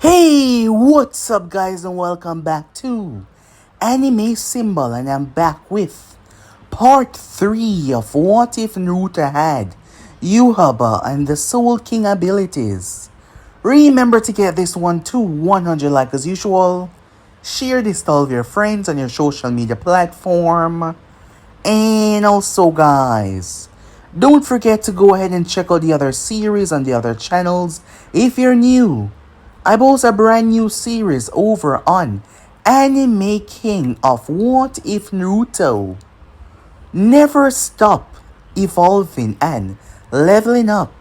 Hey, what's up guys and welcome back to Anime Symbol, and I'm back with part 3 of What If Naruto Had Yhwach and the Soul King abilities. Remember to get this one to 100 likes as usual. Share this to all of your friends on your social media platform. And also guys, don't forget to go ahead and check out the other series on the other channels if you're new. I post a brand new series over on Anime King of What If Naruto. Never stop evolving and leveling up.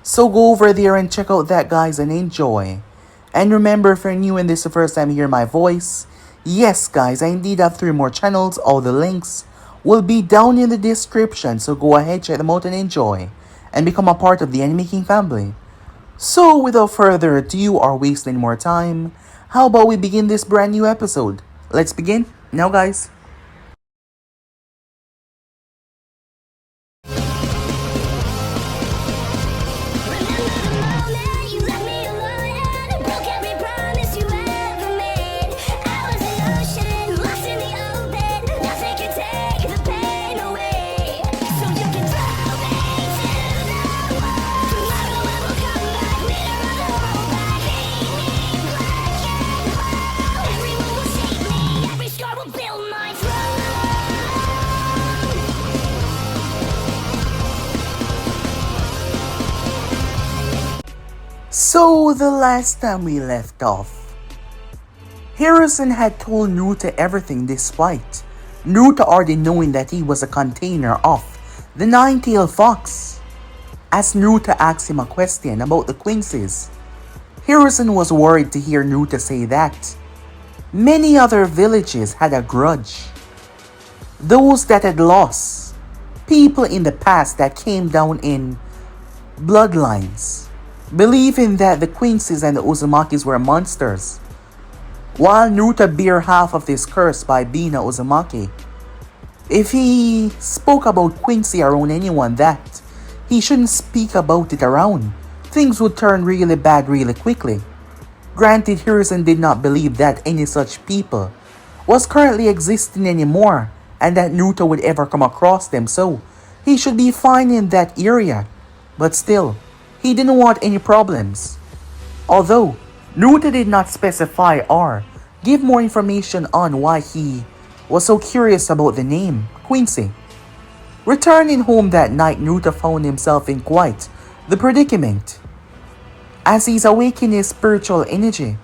So go over there and check out that guys and enjoy. And remember, if you're new and this is the first time you hear my voice, yes guys, I indeed have 3 more channels. All the links will be down in the description. So go ahead, check them out and enjoy. And become a part of the Anime King family. So without further ado or wasting more time, how about we begin this brand new episode? Let's begin now guys. So the last time we left off, Harrison had told Naruto everything despite Naruto already knowing that he was a container of the Nine-Tailed Fox. As Naruto asked him a question about the Quincy's, Harrison was worried to hear Naruto say that many other villages had a grudge. Those that had lost people in the past that came down in bloodlines, believing that the Quincy's and the Uzumakis were monsters, while Naruto bear half of this curse by being a Uzumaki. If he spoke about Quincy around anyone that he shouldn't speak about it around, things would turn really bad really quickly. Granted, Harrison did not believe that any such people was currently existing anymore and that Naruto would ever come across them, so he should be fine in that area. But still, he didn't want any problems. Although, Naruto did not specify or give more information on why he was so curious about the name Quincy. Returning home that night, Naruto found himself in quite the predicament. As he's awakening his spiritual energy,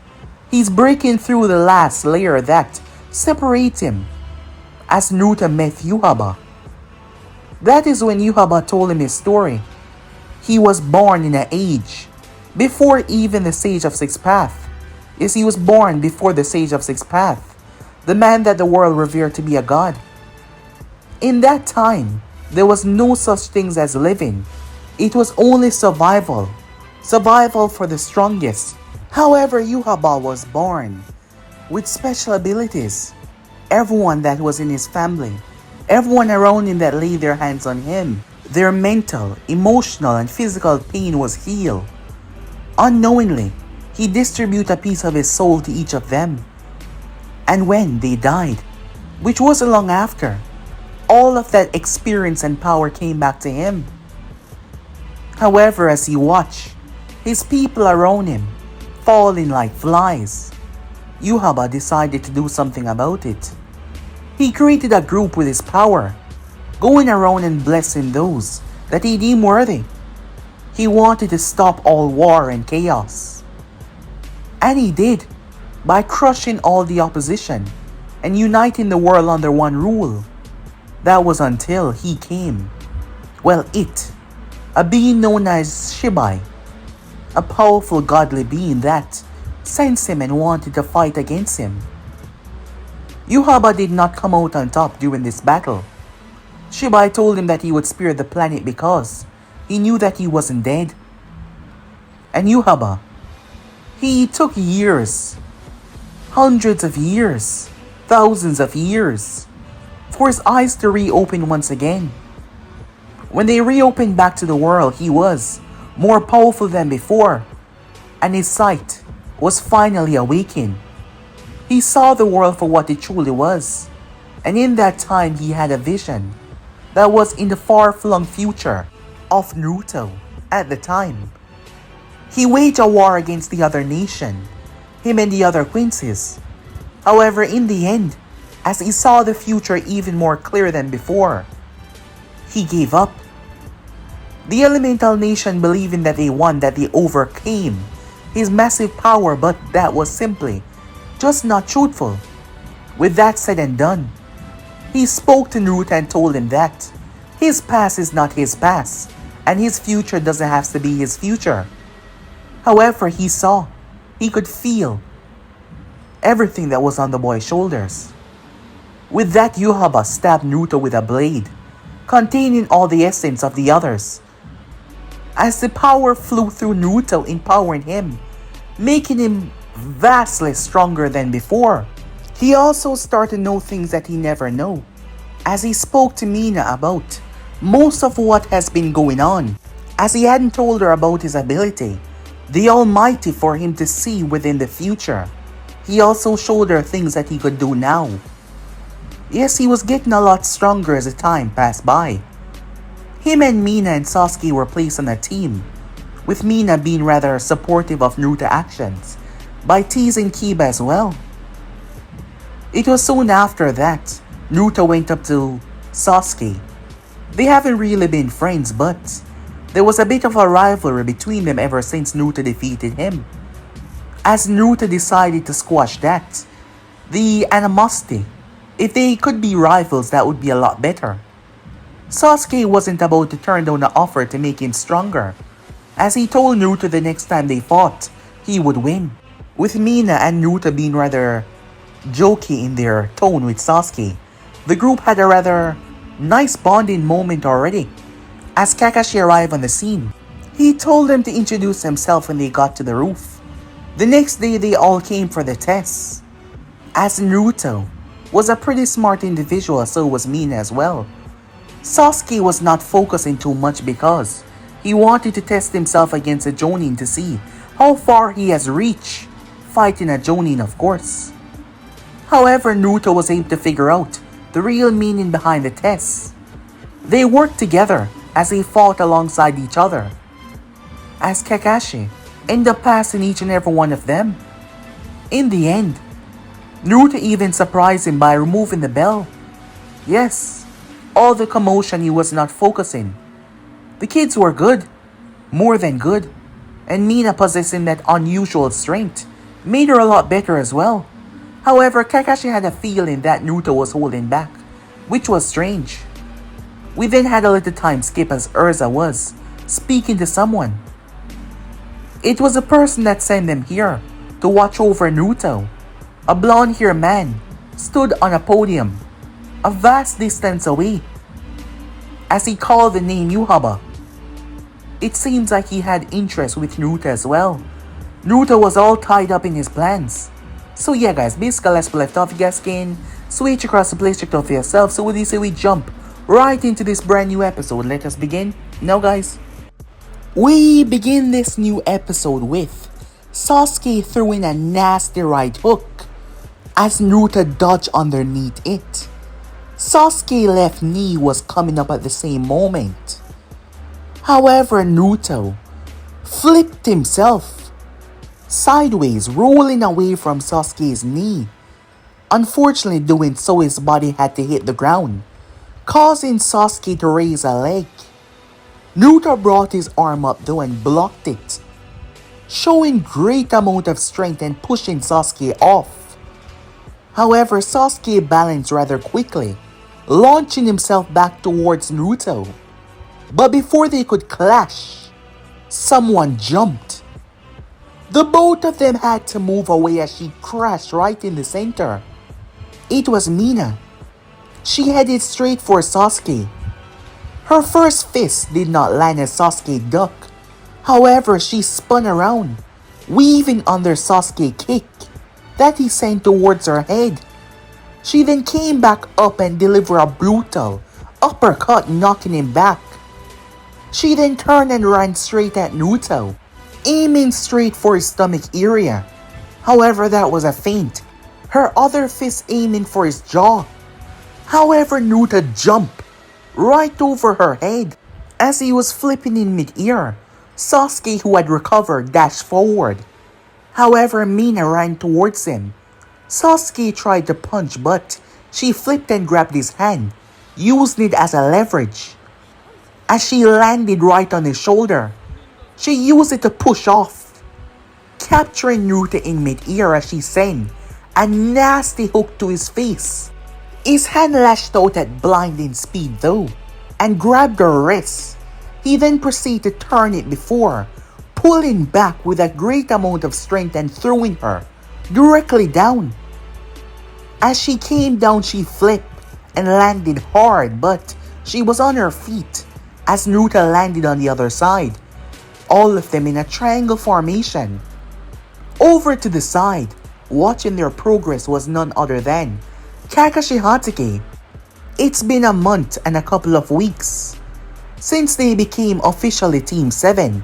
he's breaking through the last layer that separates him. As Naruto met Yhwach, that is when Yhwach told him his story. He was born in an age before even the Sage of Six Paths. Yes, he was born before the Sage of Six Paths, the man that the world revered to be a god. In that time, there was no such things as living. It was only survival. Survival for the strongest. However, Yhwach was born with special abilities. Everyone that was in his family, everyone around him that laid their hands on him, their mental, emotional, and physical pain was healed. Unknowingly, he distributed a piece of his soul to each of them. And when they died, which wasn't long after, all of that experience and power came back to him. However, as he watched his people around him falling like flies, Yhwach decided to do something about it. He created a group with his power, going around and blessing those that he deemed worthy. He wanted to stop all war and chaos. And he did, by crushing all the opposition and uniting the world under one rule. That was until he came. A being known as Shibai, a powerful godly being that sensed him and wanted to fight against him. Yhwach did not come out on top during this battle. Shibai told him that he would spare the planet because he knew that he wasn't dead. And Yhwach, he took years, hundreds of years, thousands of years, for his eyes to reopen once again. When they reopened back to the world, he was more powerful than before, and his sight was finally awakened. He saw the world for what it truly was, and in that time he had a vision that was in the far-flung future of Naruto at the time. He waged a war against the other nation, him and the other princes. However, in the end, as he saw the future even more clear than before, he gave up. The elemental nation believing that they won, that they overcame his massive power, but that was simply just not truthful. With that said and done, he spoke to Naruto and told him that his past is not his past, and his future doesn't have to be his future. However, he saw, he could feel everything that was on the boy's shoulders. With that, Yhwach stabbed Naruto with a blade, containing all the essence of the others. As the power flew through Naruto, empowering him, making him vastly stronger than before. He also started to know things that he never knew, as he spoke to Mina about most of what has been going on, as he hadn't told her about his ability, the Almighty, for him to see within the future. He also showed her things that he could do now. Yes, he was getting a lot stronger as the time passed by. Him and Mina and Sasuke were placed on a team, with Mina being rather supportive of Naruto's actions by teasing Kiba as well. It was soon after that Naruto went up to Sasuke. They haven't really been friends, but there was a bit of a rivalry between them ever since Naruto defeated him. As Naruto decided to squash that, the animosity, if they could be rivals, that would be a lot better. Sasuke wasn't about to turn down the offer to make him stronger, as he told Naruto the next time they fought, he would win. With Mina and Naruto being rather jokey in their tone with Sasuke, the group had a rather nice bonding moment already. As Kakashi arrived on the scene, he told them to introduce himself when they got to the roof. The next day they all came for the tests. As Naruto was a pretty smart individual, so was Mina as well. Sasuke was not focusing too much because he wanted to test himself against a Jonin to see how far he has reached, fighting a Jonin of course. However, Naruto was able to figure out the real meaning behind the tests. They worked together as they fought alongside each other, as Kakashi ended up passing each and every one of them. In the end, Naruto even surprised him by removing the bell. Yes, all the commotion, he was not focusing. The kids were good, more than good, and Mina possessing that unusual strength made her a lot better as well. However, Kakashi had a feeling that Naruto was holding back, which was strange. We then had a little time skip as Urza was speaking to someone. It was a person that sent them here to watch over Naruto. A blonde-haired man stood on a podium, a vast distance away, as he called the name Yhwach. It seems like he had interest with Naruto as well. Naruto was all tied up in his plans. So yeah guys, basically let's be left off. You guys can switch across the place, check it out for yourself. So with this, we jump right into this brand new episode. Let us begin now guys. We begin this new episode with Sasuke throwing a nasty right hook as Naruto dodged underneath it. Sasuke's left knee was coming up at the same moment. However, Naruto flipped himself sideways, rolling away from Sasuke's knee. Unfortunately, doing so, his body had to hit the ground, causing Sasuke to raise a leg. Naruto brought his arm up though and blocked it, showing great amount of strength and pushing Sasuke off. However, Sasuke balanced rather quickly, launching himself back towards Naruto. But before they could clash, someone jumped. The both of them had to move away as she crashed right in the center. It was Mina. She headed straight for Sasuke. Her first fist did not land as Sasuke ducked. However, she spun around, weaving under Sasuke's kick that he sent towards her head. She then came back up and delivered a brutal uppercut, knocking him back. She then turned and ran straight at Naruto, aiming straight for his stomach area However, that was a feint, her other fist aiming for his jaw. However, Naruto jumped right over her head. As he was flipping in mid-air, Sasuke, who had recovered, dashed forward. However, Mina ran towards him. Sasuke tried to punch, but she flipped and grabbed his hand, using it as a leverage. As she landed right on his shoulder, she used it to push off, capturing Naruto in mid-air as she sent a nasty hook to his face. His hand lashed out at blinding speed though, and grabbed her wrist. He then proceeded to turn it before pulling back with a great amount of strength and throwing her directly down. As she came down, she flipped and landed hard, but she was on her feet as Naruto landed on the other side, all of them in a triangle formation. Over to the side, watching their progress was none other than Kakashi Hatake. It's been a month and a couple of weeks since they became officially Team 7.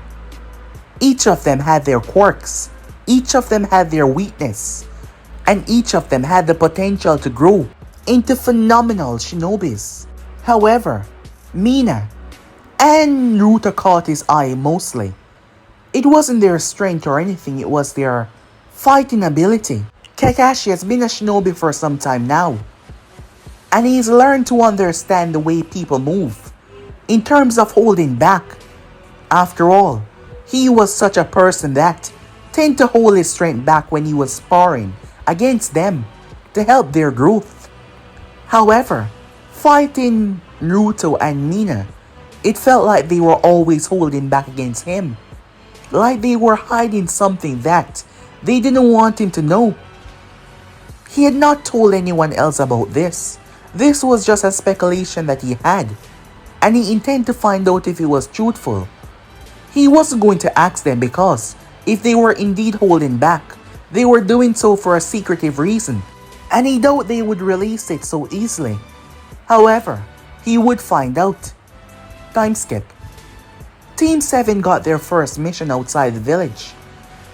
Each of them had their quirks, each of them had their weakness, and each of them had the potential to grow into phenomenal shinobis. However, Mina and Naruto caught his eye mostly. It wasn't their strength or anything, it was their fighting ability. Kakashi has been a shinobi for some time now, and he's learned to understand the way people move in terms of holding back. After all, he was such a person that tended to hold his strength back when he was sparring against them to help their growth. However, fighting Naruto and Mina, it felt like they were always holding back against him, like they were hiding something that they didn't want him to know. He had not told anyone else about this. This was just a speculation that he had, and he intended to find out if it was truthful. He wasn't going to ask them because if they were indeed holding back, they were doing so for a secretive reason, and he doubted they would release it so easily. However, he would find out. Time skip. Team 7 got their first mission outside the village.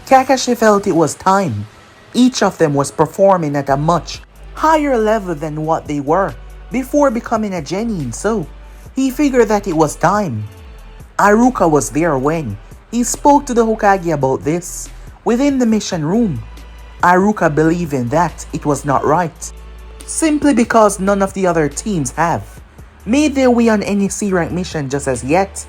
Kakashi felt it was time. Each of them was performing at a much higher level than what they were before becoming a genin, so he figured that it was time. Iruka was there when he spoke to the Hokage about this within the mission room. Iruka believing that it was not right, simply because none of the other teams have made their way on any C-rank mission just as yet.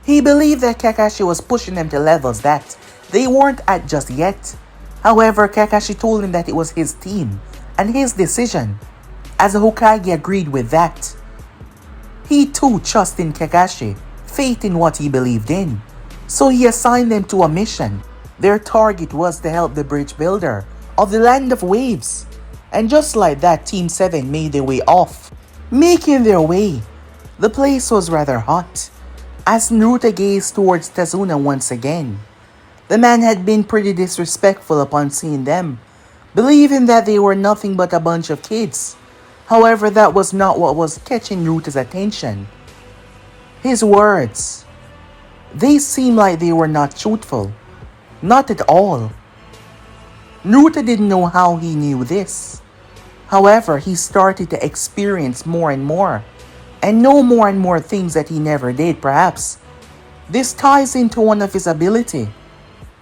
He believed that Kakashi was pushing them to levels that they weren't at just yet. However, Kakashi told him that it was his team and his decision, as the Hokage agreed with that. He too trusted in Kakashi, faith in what he believed in, so he assigned them to a mission. Their target was to help the bridge builder of the Land of Waves, and just like that, Team 7 made their way off. Making their way, the place was rather hot, as Naruto gazed towards Tazuna once again. The man had been pretty disrespectful upon seeing them, believing that they were nothing but a bunch of kids. However, that was not what was catching Naruto's attention. His words, they seemed like they were not truthful. Not at all. Naruto didn't know how he knew this. However, he started to experience more and more, and know more and more things that he never did perhaps. This ties into one of his ability,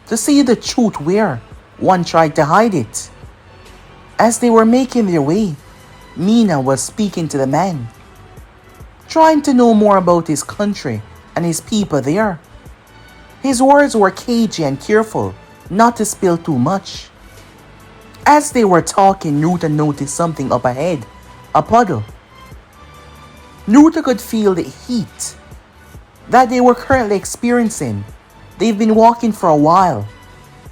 to see the truth where one tried to hide it. As they were making their way, Mina was speaking to the man, trying to know more about his country and his people there. His words were cagey and careful not to spill too much. As they were talking, Naruto noticed something up ahead, a puddle. Naruto could feel the heat that they were currently experiencing. They've been walking for a while.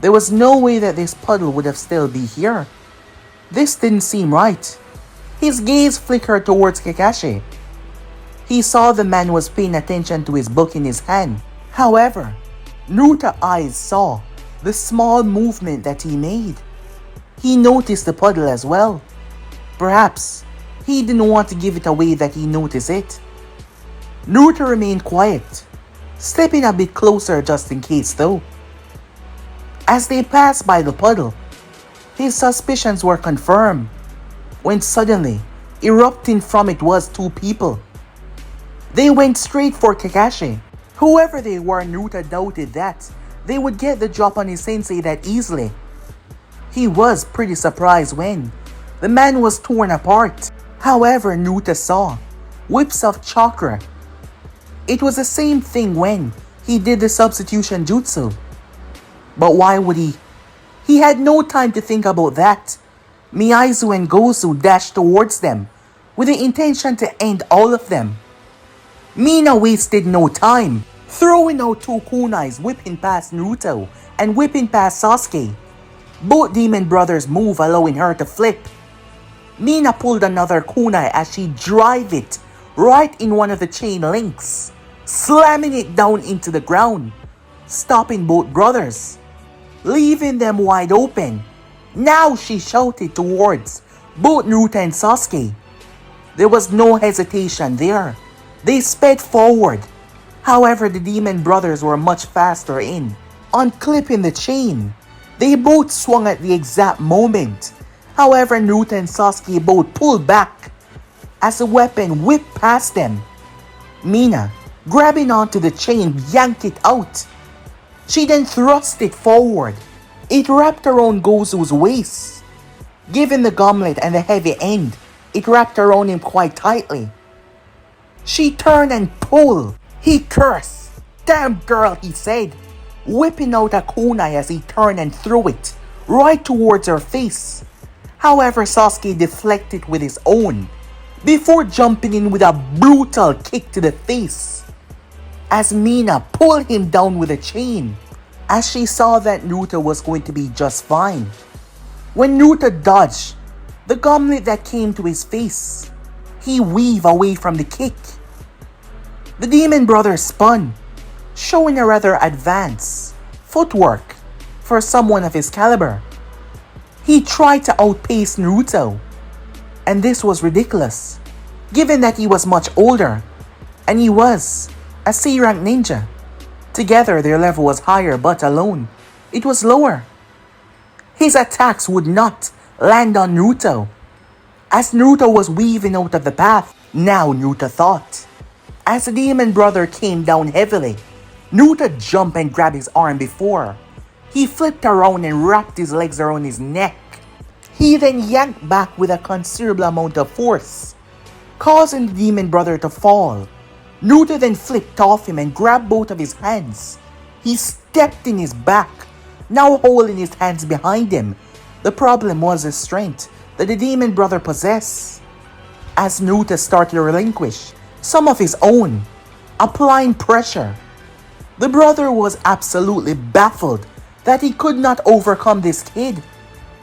There was no way that this puddle would have still be here. This didn't seem right. His gaze flickered towards Kakashi. He saw the man was paying attention to his book in his hand. However, Naruto's eyes saw the small movement that he made. He noticed the puddle as well. Perhaps he didn't want to give it away that he noticed it. Naruto remained quiet, stepping a bit closer just in case though. As they passed by the puddle, His suspicions were confirmed when suddenly, erupting from it was two people. They went straight for Kakashi. Whoever they were, Naruto doubted that they would get the drop on his sensei that easily. He was pretty surprised when the man was torn apart. However, Naruto saw whips of chakra. It was the same thing when he did the substitution jutsu. But why would he? He had no time to think about that. Miyaizu and Gozu dashed towards them with the intention to end all of them. Mina wasted no time, throwing out two kunais, whipping past Naruto and whipping past Sasuke. Both demon brothers move, allowing her to flip. Mina pulled another kunai as she drive it right in one of the chain links, slamming it down into the ground, stopping both brothers, leaving them wide open. Now she shouted towards both Naruto and Sasuke. There was no hesitation there. They sped forward. However, the demon brothers were much faster in unclipping the chain. They both swung at the exact moment. However, Naruto and Sasuke both pulled back as the weapon whipped past them. Mina, grabbing onto the chain, yanked it out. She then thrust it forward. It wrapped around Gozu's waist. Given the gauntlet and the heavy end, it wrapped around him quite tightly. She turned and pulled. He cursed. "Damn girl," he said, whipping out a kunai as he turned and threw it right towards her face. However, Sasuke deflected with his own before jumping in with a brutal kick to the face as Mina pulled him down with a chain as she saw that Naruto was going to be just fine. When Naruto dodged the gauntlet that came to his face, he weaved away from the kick. The demon brother spun, showing a rather advanced footwork for someone of his caliber. He tried to outpace Naruto, and this was ridiculous, given that he was much older, and he was a C-rank ninja. Together their level was higher, but alone, it was lower. His attacks would not land on Naruto, as Naruto was weaving out of the path. Now Naruto thought. As the demon brother came down heavily, Naruto jumped and grabbed his arm before he flipped around and wrapped his legs around his neck. He then yanked back with a considerable amount of force, causing the demon brother to fall. Naruto then flipped off him and grabbed both of his hands. He stepped in his back, now holding his hands behind him. The problem was the strength that the demon brother possessed. As Naruto started to relinquish some of his own, applying pressure, the brother was absolutely baffled that he could not overcome this kid.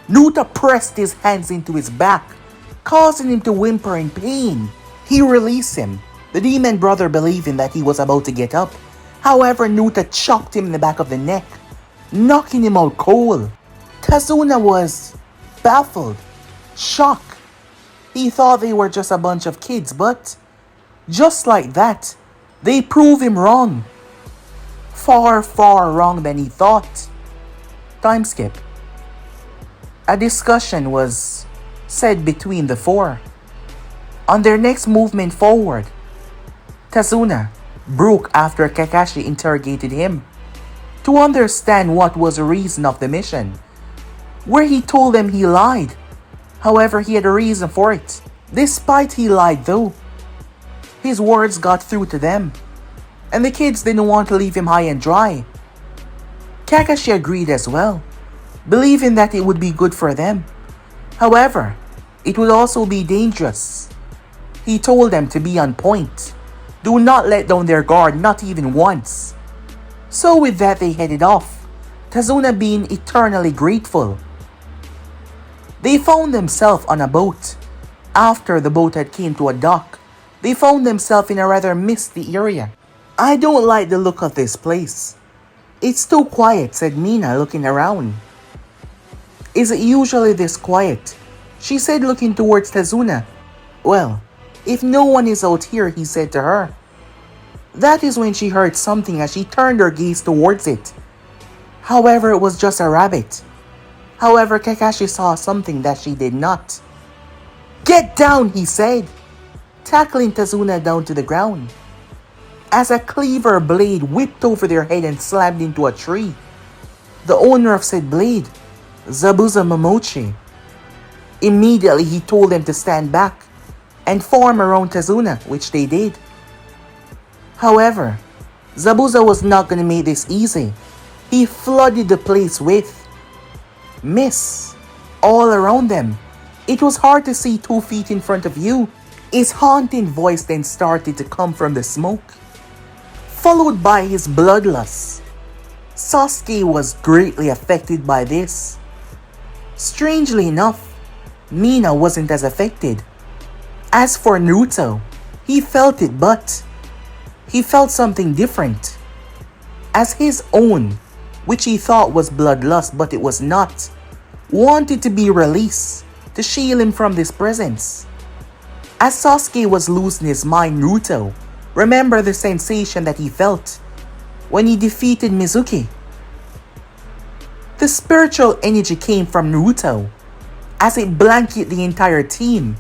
Naruto pressed his hands into his back, causing him to whimper in pain. He released him, the demon brother believing that he was about to get up. However, Naruto chopped him in the back of the neck, knocking him out cold. Kazuna was baffled, shocked. He thought they were just a bunch of kids, but just like that, they proved him wrong. Far, far wrong than he thought. Time skip. A discussion was said between the four. On their next movement forward, Kazuna broke after Kakashi interrogated him to understand what was the reason of the mission, where he told them he lied. However, he had a reason for it. Despite he lied though, his words got through to them, and the kids didn't want to leave him high and dry. Kakashi agreed as well, believing that it would be good for them. However, it would also be dangerous. He told them to be on point. Do not let down their guard, not even once. So with that, they headed off, Kazuna being eternally grateful. They found themselves on a boat. After the boat had came to a dock, they found themselves in a rather misty area. "I don't like the look of this place. It's too quiet," said Mina, looking around. "Is it usually this quiet?" she said, looking towards Kazuna. "Well, if no one is out here," he said to her. That is when she heard something as she turned her gaze towards it. However, it was just a rabbit. However, Kakashi saw something that she did not. "Get down," he said, tackling Tazuna down to the ground. As a cleaver blade whipped over their head and slammed into a tree. The owner of said blade, Zabuza Momochi. Immediately he told them to stand back and form around Tazuna, which they did. However, Zabuza was not going to make this easy. He flooded the place with mist all around them. It was hard to see 2 feet in front of you. His haunting voice then started to come from the smoke, followed by his bloodlust. Sasuke was greatly affected by this. Strangely enough, Mina wasn't as affected. As for Naruto, he felt it, but he felt something different. As his own, which he thought was bloodlust but it was not, wanted to be released to shield him from this presence. As Sasuke was losing his mind, Naruto remembered the sensation that he felt when he defeated Mizuki. The spiritual energy came from Naruto as it blanketed the entire team.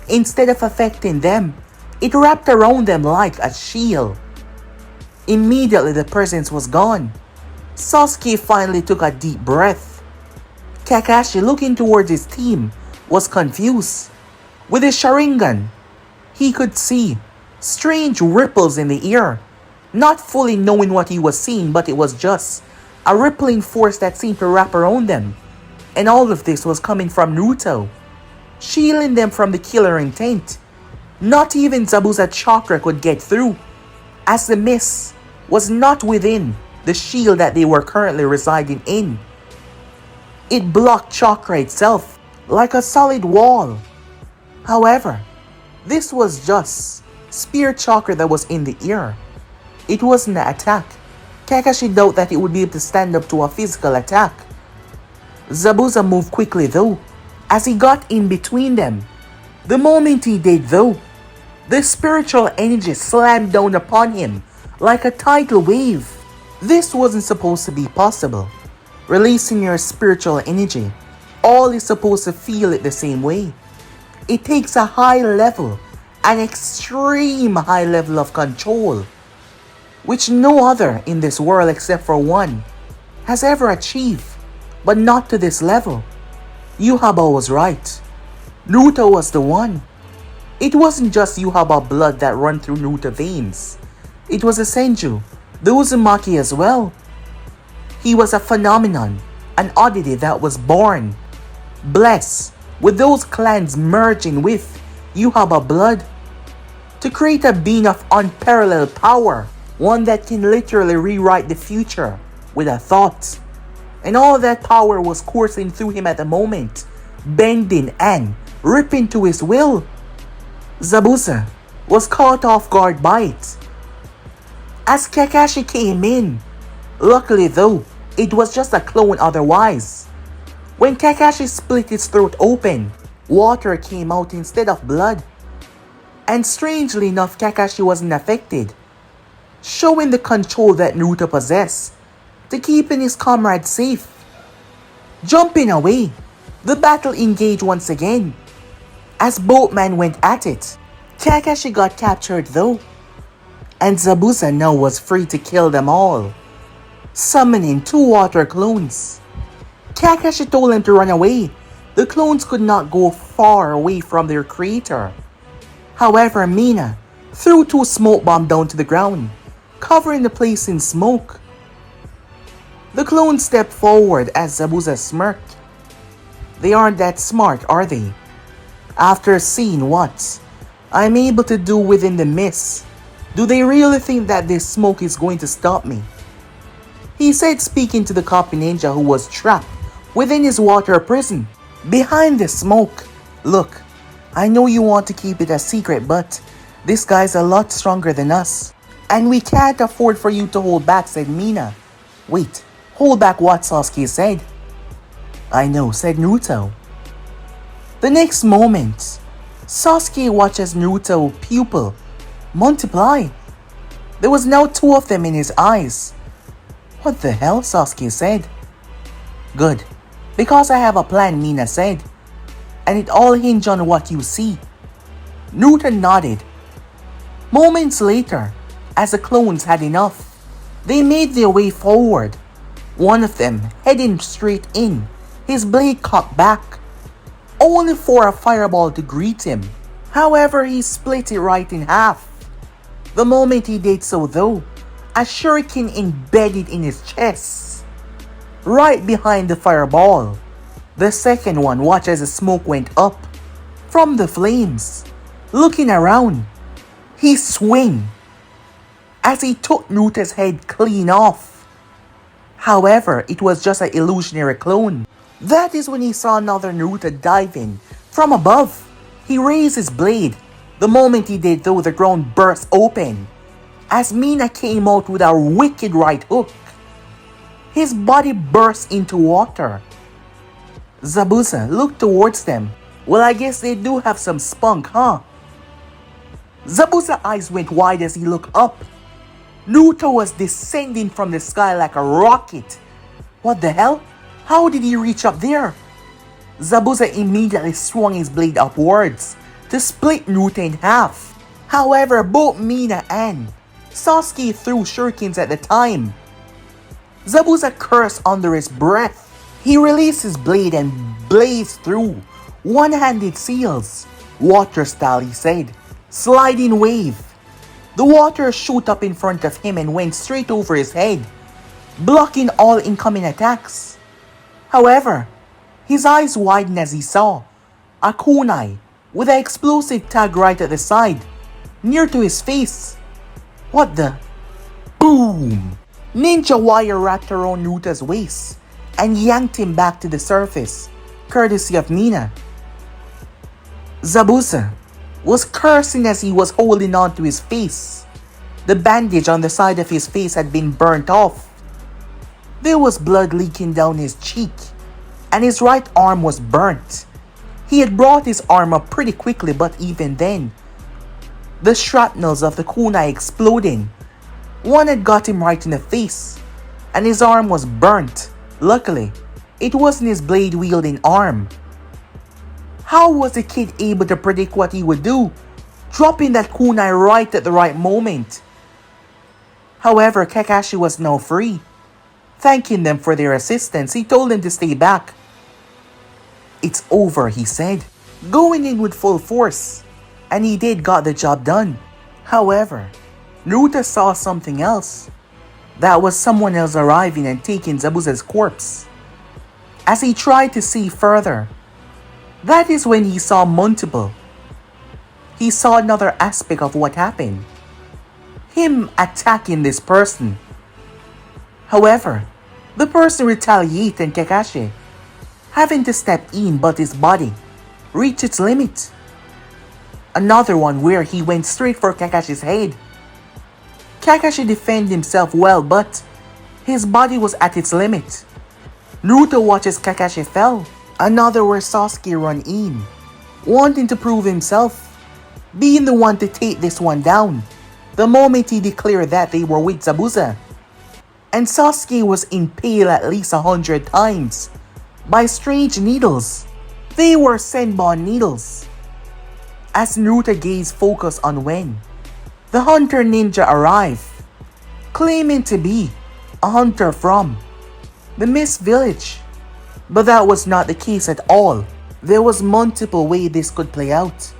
Instead of affecting them, it wrapped around them like a shield. Immediately the presence was gone. Sasuke finally took a deep breath. Kakashi, looking towards his team, was confused. With his Sharingan, he could see strange ripples in the air, not fully knowing what he was seeing, but it was just a rippling force that seemed to wrap around them. And all of this was coming from Naruto, shielding them from the killer intent. Not even Zabuza chakra could get through, as the mist was not within the shield that they were currently residing in. It blocked chakra itself like a solid wall. However, this was just spear chakra that was in the air. It wasn't an attack. Kakashi doubted that it would be able to stand up to a physical attack. Zabuza moved quickly though, as he got in between them. The moment he did though, the spiritual energy slammed down upon him like a tidal wave. This wasn't supposed to be possible. Releasing your spiritual energy, all is supposed to feel it the same way. It takes a high level, an extreme high level of control, which no other in this world except for one has ever achieved, but not to this level. Yhwach was right. Naruto was the one. It wasn't just Yhwach blood that run through Naruto veins. It was a Senju, the Uzumaki as well. He was a phenomenon, an oddity that was born, blessed with those clans merging with Yhwach blood to create a being of unparalleled power, one that can literally rewrite the future with a thought. And all that power was coursing through him at the moment, bending and ripping to his will. Zabuza was caught off guard by it as Kakashi came in. Luckily though, it was just a clone otherwise. When Kakashi split his throat open, water came out instead of blood. And strangely enough, Kakashi wasn't affected, showing the control that Naruto possessed to keeping his comrades safe. Jumping away, the battle engaged once again. As both men went at it, Kakashi got captured though, and Zabuza now was free to kill them all, summoning 2 water clones. Kakashi told him to run away. The clones could not go far away from their creator. However, Mina threw 2 smoke bombs down to the ground, covering the place in smoke. The clones stepped forward as Zabuza smirked. They aren't that smart, are they? After seeing what I'm able to do within the mist, do they really think that this smoke is going to stop me? He said, speaking to the copy ninja who was trapped within his water prison. Behind the smoke. Look, I know you want to keep it a secret, but this guy's a lot stronger than us. And we can't afford for you to hold back, said Mina. Wait, hold back what? Sasuke said. I know, said Naruto. The next moment, Sasuke watches Naruto's pupil multiply. There was now 2 of them in his eyes. What the hell? Sasuke said. Good. Because I have a plan, Mina said. And it all hinged on what you see. Naruto nodded. Moments later, as the clones had enough, they made their way forward. One of them heading straight in, his blade cocked back, only for a fireball to greet him. However, he split it right in half. The moment he did so though, a shuriken embedded in his chest, right behind the fireball. The second one watched as the smoke went up from the flames. Looking around, he swung as he took Naruto's head clean off. However, it was just an illusionary clone. That is when he saw another Naruto diving from above. He raised his blade. The moment he did though, the ground burst open as Mina came out with a wicked right hook. His body burst into water. Zabuza looked towards them. Well, I guess they do have some spunk, huh? Zabuza's eyes went wide as he looked up. Naruto was descending from the sky like a rocket. What the hell? How did he reach up there? Zabuza immediately swung his blade upwards to split Naruto in half. However, both Mina and Sasuke threw shurikens at the time. Zabuza cursed under his breath. He released his blade and blazed through one-handed seals. Water style, he said. Sliding wave. The water shot up in front of him and went straight over his head, blocking all incoming attacks. However, his eyes widened as he saw a kunai with an explosive tag right at the side, near to his face. What the? Boom! Ninja wire wrapped around Naruto's waist and yanked him back to the surface, courtesy of Mina. Zabuza was cursing as he was holding on to his face. The bandage on the side of his face had been burnt off. There was blood leaking down his cheek, and his right arm was burnt. He had brought his arm up pretty quickly, but even then, the shrapnels of the kunai exploding. One had got him right in the face, and his arm was burnt. Luckily, it wasn't his blade-wielding arm. How was the kid able to predict what he would do, dropping that kunai right at the right moment? However, Kakashi was now free. Thanking them for their assistance, he told them to stay back. It's over, he said, going in with full force. And he did got the job done. However, Naruto saw something else. That was someone else arriving and taking Zabuza's corpse. As he tried to see further, that is when he saw multiple. He saw another aspect of what happened. Him attacking this person. However, the person retaliated and Kakashi, having to step in, but his body reached its limit. Another one where he went straight for Kakashi's head. Kakashi defended himself well, but his body was at its limit. Naruto watches Kakashi fell. Another where Sasuke run in, wanting to prove himself, being the one to take this one down. The moment he declared that they were with Zabuza. And Sasuke was impaled at least 100 times by strange needles. They were Senbon needles. As Naruto gazed focused on when the hunter ninja arrived, claiming to be a hunter from the Mist Village. But that was not the case at all. There was multiple ways this could play out.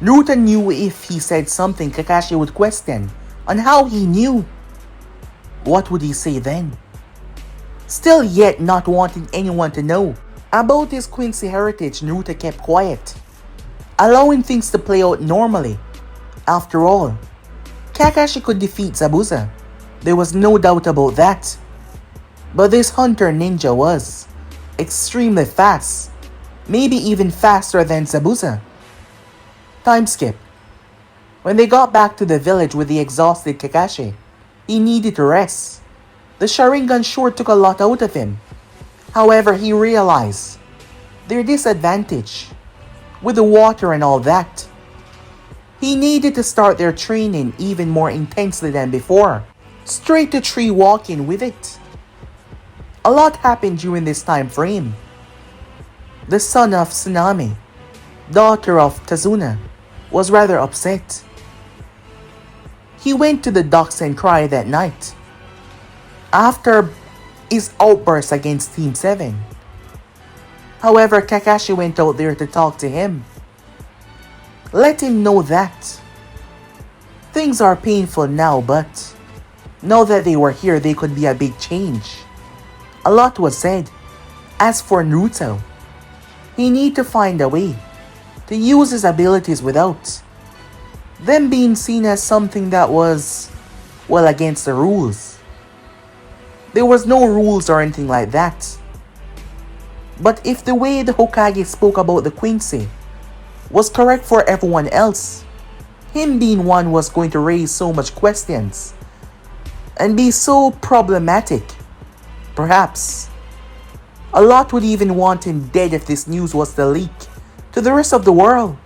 Naruto knew if he said something, Kakashi would question on how he knew. What would he say then? Still yet not wanting anyone to know about his Quincy heritage, Naruto kept quiet, allowing things to play out normally. After all, Kakashi could defeat Zabuza. There was no doubt about that. But this hunter ninja was extremely fast, maybe even faster than Zabuza. Time skip. When they got back to the village with the exhausted Kakashi, he needed to rest. The Sharingan sure took a lot out of him. However, he realized their disadvantage with the water and all that. He needed to start their training even more intensely than before. Straight to tree walking with it. A lot happened during this time frame. the son of Tsunami, daughter of Tazuna, was rather upset. He went to the docks and cried that night after his outburst against Team 7. However, Kakashi went out there to talk to him. Let him know that things are painful now, but now that they were here, they could be a big change. A lot was said. As for Naruto, he need to find a way to use his abilities without them being seen as something that was, well, against the rules. There was no rules or anything like that. But if the way the Hokage spoke about the Quincy was correct for everyone else, him being one was going to raise so much questions and be so problematic. Perhaps a lot would even want him dead if this news was to leak to the rest of the world.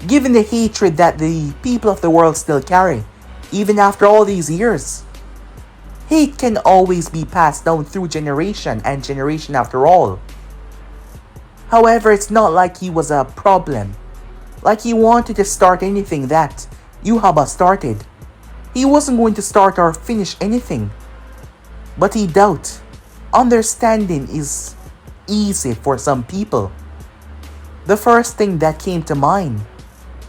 Given the hatred that the people of the world still carry, even after all these years, hate can always be passed down through generation and generation after all. However, it's not like he was a problem, like he wanted to start anything that Yhwach started. He wasn't going to start or finish anything. But he doubt understanding is easy for some people. The first thing that came to mind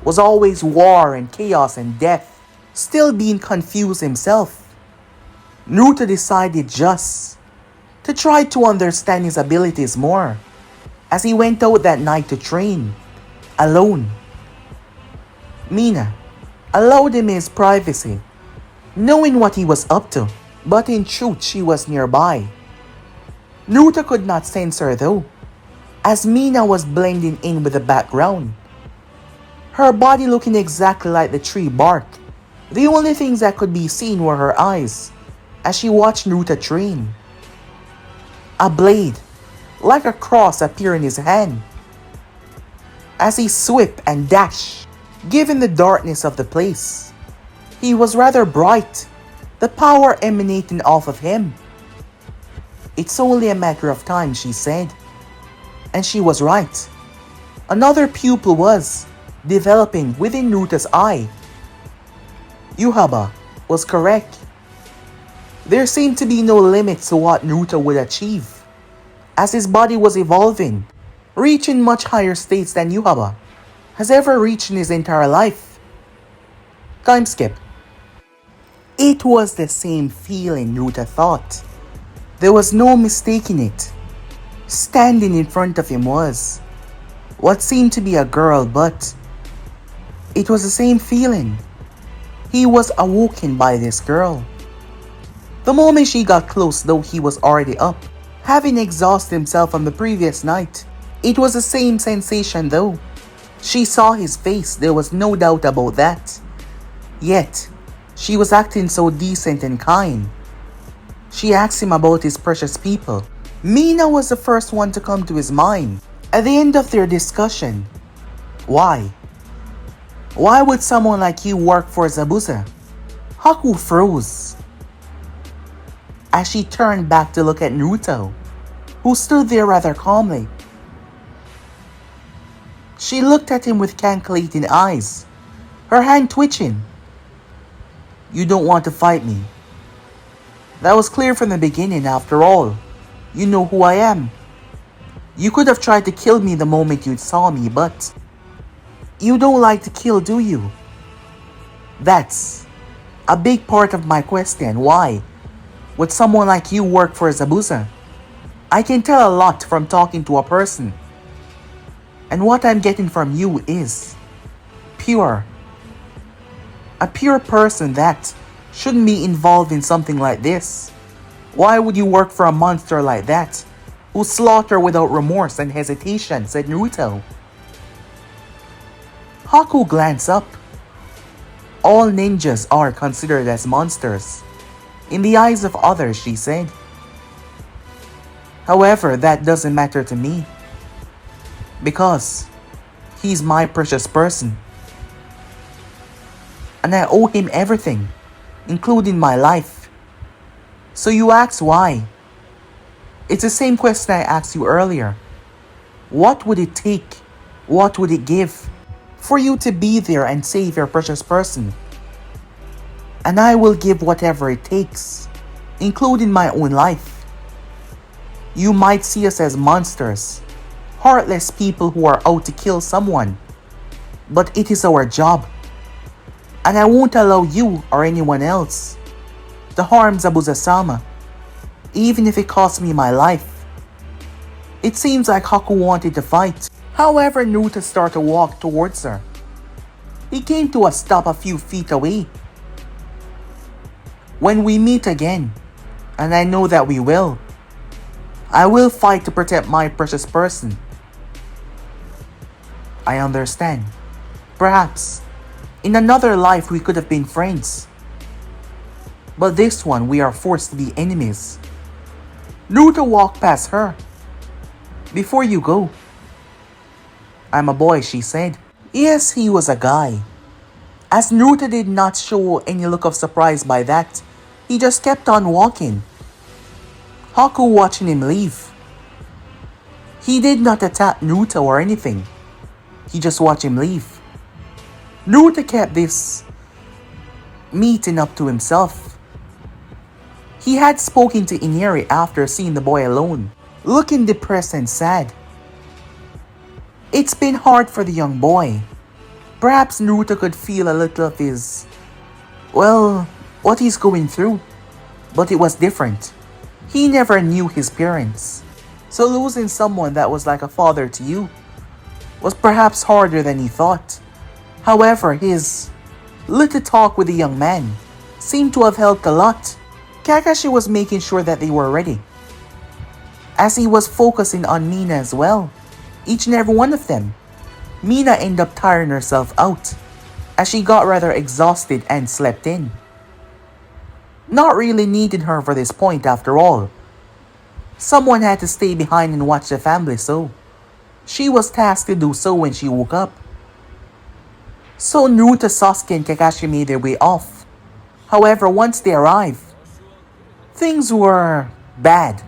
was always war and chaos and death. Still being confused himself, Naruto decided just to try to understand his abilities more as he went out that night to train alone. Mina allowed him his privacy, knowing what he was up to, but in truth she was nearby. Naruto could not sense her though, as Mina was blending in with the background, her body looking exactly like the tree bark. The only things that could be seen were her eyes as she watched Naruto train. A blade, like a cross, appeared in his hand as he swept and dashed. Given the darkness of the place, he was rather bright, the power emanating off of him. It's only a matter of time, she said. And she was right. Another pupil was developing within Naruto's eye. Yhwach was correct. There seemed to be no limits to what Naruto would achieve, as his body was evolving, reaching much higher states than Yhwach has ever reached in his entire life. Time skip. It was the same feeling Naruto thought. There was no mistaking it. Standing in front of him was what seemed to be a girl, but it was the same feeling. He was awoken by this girl. The moment she got close, though he was already up, having exhausted himself on the previous night, it was the same sensation though. She saw his face, there was no doubt about that. Yet, she was acting so decent and kind. She asked him about his precious people. Mina was the first one to come to his mind. At the end of their discussion, why? Why would someone like you work for Zabuza? Haku froze as she turned back to look at Naruto, who stood there rather calmly. She looked at him with calculating eyes, her hand twitching. You don't want to fight me. That was clear from the beginning, after all. You know who I am. You could have tried to kill me the moment you saw me, but you don't like to kill, do you? That's a big part of my question. Why would someone like you work for Zabuza? I can tell a lot from talking to a person. And what I'm getting from you is pure. A pure person that shouldn't be involved in something like this. Why would you work for a monster like that, who slaughter without remorse and hesitation, said Naruto. Haku glanced up. All ninjas are considered as monsters in the eyes of others, she said. However, that doesn't matter to me, because he's my precious person. And I owe him everything, including my life. So you ask why? It's the same question I asked you earlier. What would it take? What would it give for you to be there and save your precious person? And I will give whatever it takes, including my own life. You might see us as monsters, heartless people who are out to kill someone, but it is our job. And I won't allow you or anyone else to harm Zabuza-sama, even if it costs me my life. It seems like Haku wanted to fight. However, Naruto started to walk towards her. He came to a stop a few feet away. When we meet again, and I know that we will, I will fight to protect my precious person. I understand. Perhaps, in another life we could have been friends. But this one we are forced to be enemies. Naruto walked past her. Before you go. I'm a boy, she said. Yes, he was a guy. As Naruto did not show any look of surprise by that, he just kept on walking. Haku watching him leave. He did not attack Naruto or anything. He just watched him leave. Naruto kept this meeting up to himself. He had spoken to Inari after seeing the boy alone, looking depressed and sad. It's been hard for the young boy. Perhaps Naruto could feel a little of his, what he's going through. But it was different. He never knew his parents. So losing someone that was like a father to you was perhaps harder than he thought. However, his little talk with the young man seemed to have helped a lot. Kakashi was making sure that they were ready, as he was focusing on Mina as well. Each and every one of them. Mina ended up tiring herself out, as she got rather exhausted and slept in. Not really needing her for this point after all. Someone had to stay behind and watch the family, so she was tasked to do so when she woke up. So Naruto, Sasuke, and Kakashi made their way off. However, once they arrived, things were bad.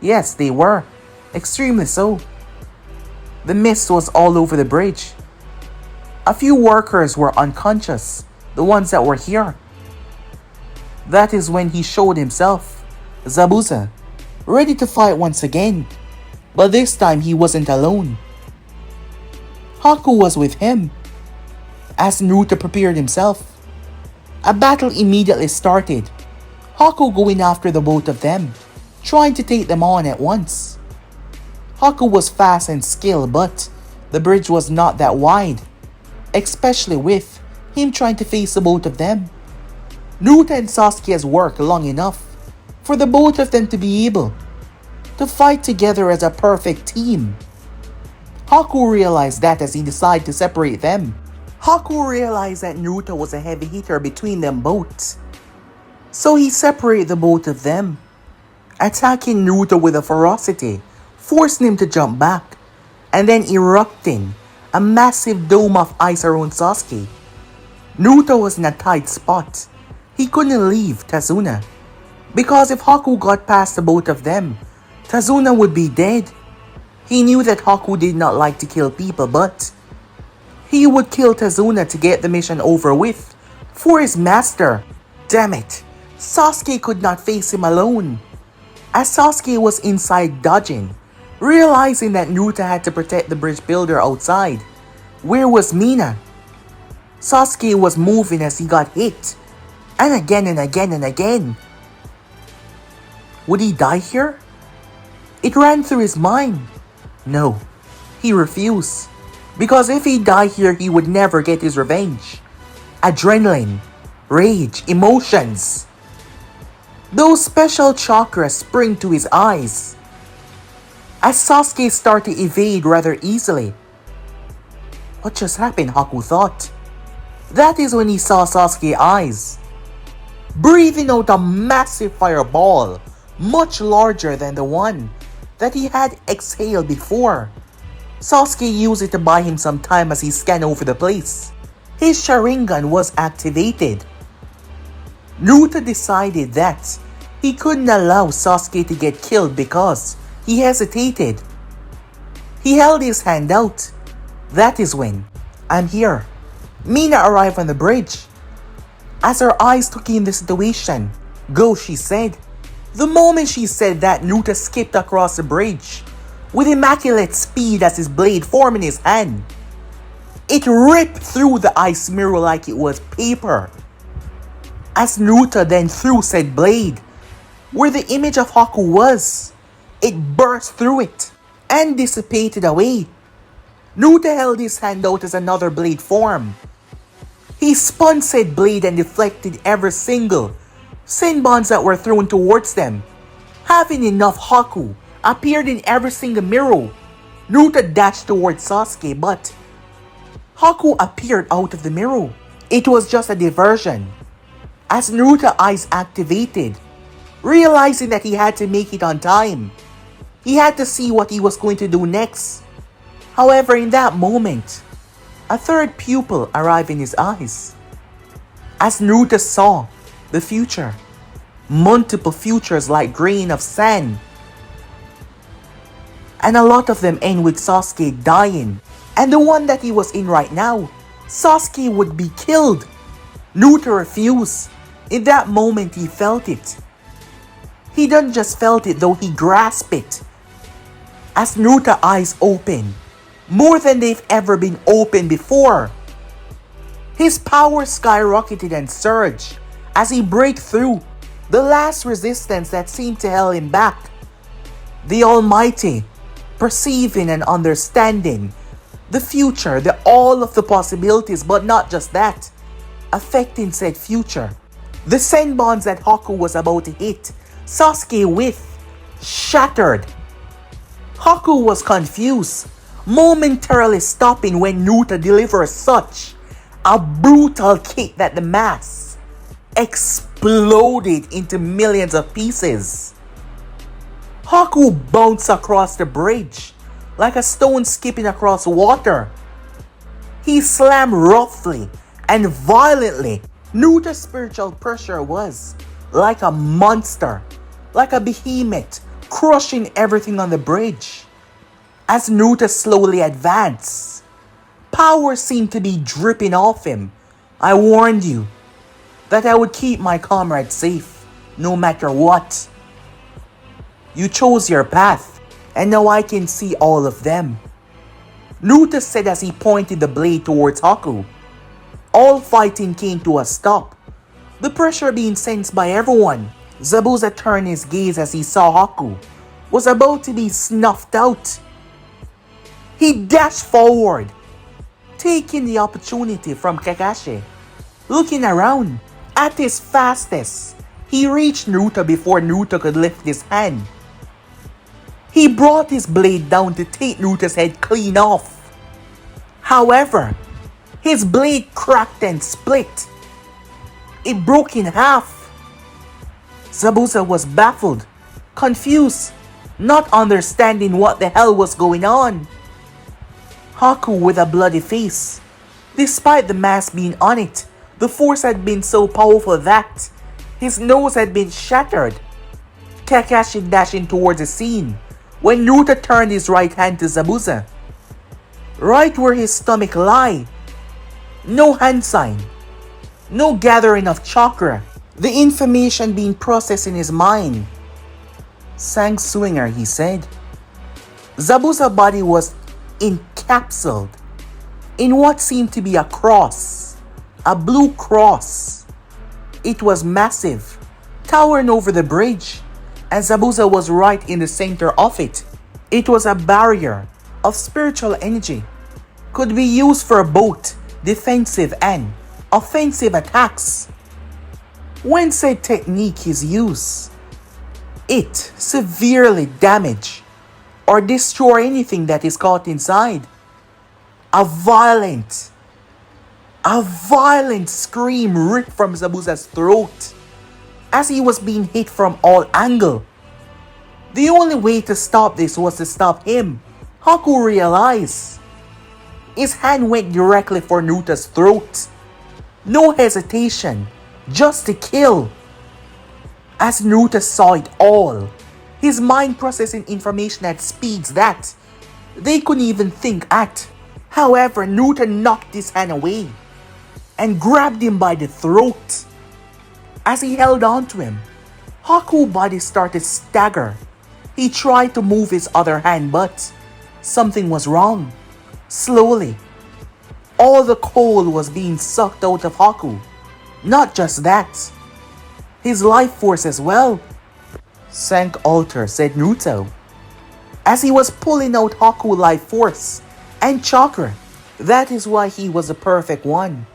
Yes, they were. Extremely so. The mist was all over the bridge. A few workers were unconscious, the ones that were here. That is when he showed himself, Zabuza, ready to fight once again. But this time he wasn't alone. Haku was with him. As Naruto prepared himself, a battle immediately started. Haku going after the both of them, trying to take them on at once. Haku was fast and skilled, but the bridge was not that wide, especially with him trying to face the both of them. Naruto and Sasuke has worked long enough for the both of them to be able to fight together as a perfect team. Haku realized that as he decided to separate them. Haku realized that Naruto was a heavy hitter between them both. So he separated the both of them, attacking Naruto with a ferocity, forcing him to jump back, and then erupting a massive dome of ice around Sasuke. Naruto was in a tight spot. He couldn't leave Tazuna, because if Haku got past the both of them, Tazuna would be dead. He knew that Haku did not like to kill people, but he would kill Tazuna to get the mission over with for his master. Damn it, Sasuke could not face him alone. As Sasuke was inside dodging, realizing that Naruto had to protect the bridge builder outside, where was Mina? Sasuke was moving as he got hit, and again and again and again. Would he die here? It ran through his mind. No, he refused. Because if he died here, he would never get his revenge. Adrenaline, rage, emotions. Those special chakras spring to his eyes. As Sasuke started to evade rather easily. What just happened, Haku thought. That is when he saw Sasuke's eyes, breathing out a massive fireball, much larger than the one that he had exhaled before. Sasuke used it to buy him some time as he scanned over the place. His Sharingan was activated. Naruto decided that he couldn't allow Sasuke to get killed because he hesitated. He held his hand out. That is when, I'm here. Mina arrived on the bridge. As her eyes took in the situation, go, she said. The moment she said that, Naruto skipped across the bridge with immaculate speed as his blade formed in his hand. It ripped through the ice mirror like it was paper. As Naruto then threw said blade, where the image of Haku was, it burst through it and dissipated away. Naruto held his hand out as another blade formed. He spun said blade and deflected every single Senbons that were thrown towards them. Having enough, Haku appeared in every single mirror. Naruto dashed towards Sasuke, but Haku appeared out of the mirror. It was just a diversion. As Naruto's eyes activated, realizing that he had to make it on time, he had to see what he was going to do next. However, in that moment, a third pupil arrived in his eyes. As Naruto saw the future, multiple futures like grain of sand, and a lot of them end with Sasuke dying, and the one that he was in right now, Sasuke would be killed. Naruto refused. In that moment he felt it. He didn't just felt it though, he grasped it. As Naruto's eyes opened, more than they've ever been open before. His power skyrocketed and surged as he broke through the last resistance that seemed to hold him back. The Almighty, perceiving and understanding the future, all of the possibilities, but not just that, affecting said future. The Senbons that Haku was about to hit Sasuke with shattered. Haku was confused, momentarily stopping when Naruto delivered such a brutal kick that the mass exploded into millions of pieces. Haku bounced across the bridge like a stone skipping across water. He slammed roughly and violently. Naruto's spiritual pressure was like a monster, like a behemoth, crushing everything on the bridge. As Naruto slowly advanced, power seemed to be dripping off him. I warned you that I would keep my comrade safe, no matter what. You chose your path, and now I can see all of them. Naruto said as he pointed the blade towards Haku. All fighting came to a stop, the pressure being sensed by everyone. Zabuza turned his gaze as he saw Haku was about to be snuffed out. He dashed forward, taking the opportunity from Kakashi. Looking around, at his fastest, he reached Naruto before Naruto could lift his hand. He brought his blade down to take Naruto's head clean off. However, his blade cracked and split. It broke in half. Zabuza was baffled, confused, not understanding what the hell was going on. Haku with a bloody face. Despite the mask being on it, the force had been so powerful that his nose had been shattered. Kakashi dashing towards the scene when Naruto turned his right hand to Zabuza, right where his stomach lay. No hand sign, no gathering of chakra, the information being processed in his mind. Sang Swinger, he said. Zabuza's body was encapsulated in what seemed to be a cross, a blue cross. It was massive, towering over the bridge, and Zabuza was right in the center of it. It was a barrier of spiritual energy, could be used for both defensive and offensive attacks. When said technique is used, it severely damage or destroy anything that is caught inside. A violent scream ripped from Zabuza's throat as he was being hit from all angles. The only way to stop this was to stop him. Haku realized. His hand went directly for Naruto's throat. No hesitation, just to kill. As Naruto saw it all, his mind processing information at speeds that They couldn't even think act. However, Naruto knocked his hand away and grabbed him by the throat. As he held on to him, Haku's body started to stagger. He tried to move his other hand, but something was wrong. Slowly, all the coal was being sucked out of Haku. Not just that, his life force as well. Sank altar, said Naruto, as he was pulling out Haku's life force and chakra. That is why he was the perfect one.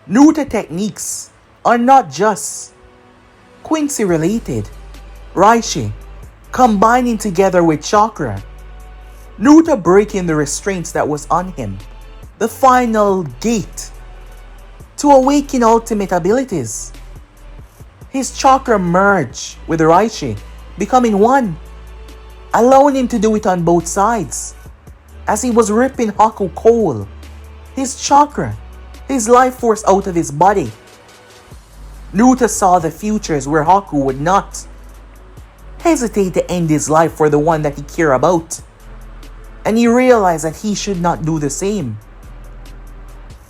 Naruto techniques are not just Quincy related. Raishi combining together with chakra. Naruto breaking the restraints that was on him. The final gate to awaken ultimate abilities. His chakra merged with Raishi, becoming one, allowing him to do it on both sides. As he was ripping Haku coal, his chakra, his life force out of his body. Naruto saw the futures where Haku would not hesitate to end his life for the one that he cared about. And he realized that he should not do the same.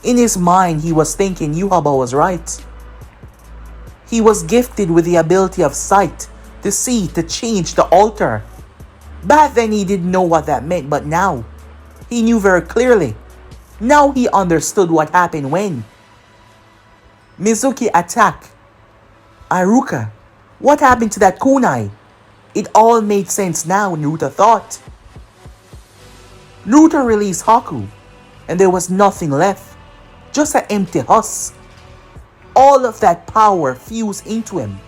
In his mind, he was thinking Yhwach was right. He was gifted with the ability of sight, to see, to change, to alter. Back then he didn't know what that meant, but now he knew very clearly. Now he understood what happened when Mizuki attacked Iruka. What happened to that kunai? It all made sense now, Naruto thought. Naruto released Haku, and there was nothing left. Just an empty husk. All of that power fused into him,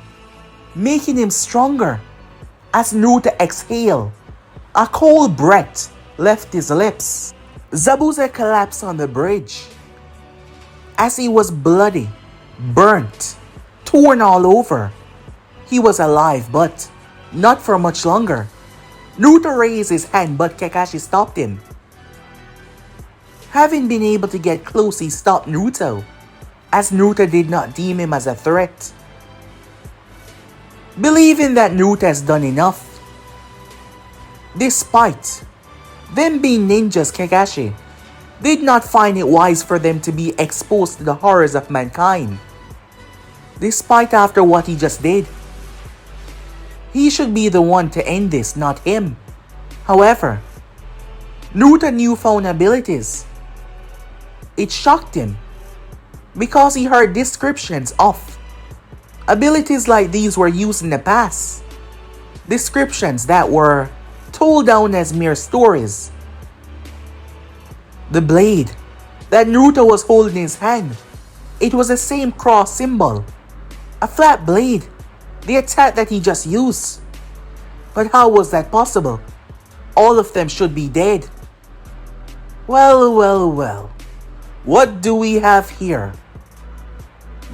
making him stronger. As Naruto exhaled, a cold breath left his lips. Zabuza collapsed on the bridge. As he was bloody, burnt, torn all over. He was alive, but not for much longer. Naruto raised his hand, but Kakashi stopped him. Having been able to get close, he stopped Naruto, as Naruto did not deem him as a threat. Believing that Naruto has done enough. Despite them being ninjas, Kakashi did not find it wise for them to be exposed to the horrors of mankind. Despite after what he just did, he should be the one to end this, not him. However, Naruto's newfound abilities, it shocked him because he heard descriptions of abilities like these were used in the past. Descriptions that were told down as mere stories. The blade that Naruto was holding in his hand, it was the same cross symbol. A flat blade, the attack that he just used. But how was that possible? All of them should be dead. Well. What do we have here?